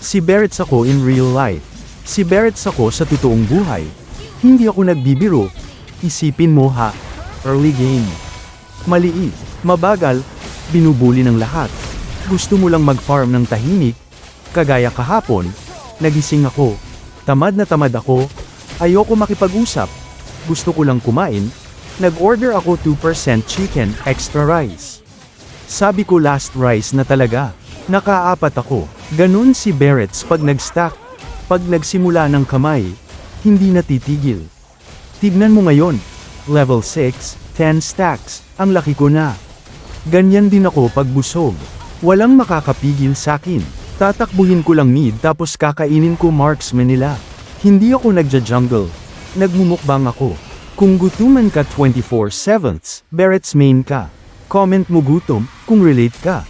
Si Barretts ako in real life. Si Barretts ako sa totoong buhay. Hindi ako nagbibiro. Isipin mo ha. Early game. Maliit. Mabagal. Binubuli ng lahat. Gusto mo lang mag-farm ng tahimik. Kagaya kahapon. Nagising ako. Tamad na tamad ako. Ayoko makipag-usap. Gusto ko lang kumain. Nag-order ako 2% chicken, extra rice. Sabi ko last rice na talaga. Nakaapat ako. Ganun si Barretts pag nag-stack. Pag nagsimula ng kamay, hindi natitigil. Tignan mo ngayon. Level 6, 10 stacks. Ang laki ko na. Ganyan din ako pag busog. Walang makakapigil sakin. Tatakbuhin ko lang mid tapos kakainin ko marksman nila. Hindi ako nagja-jungle. Nagmumukbang ako. Kung gutuman ka 24/7, Barretts main ka. Comment mo gutom, kung relate ka.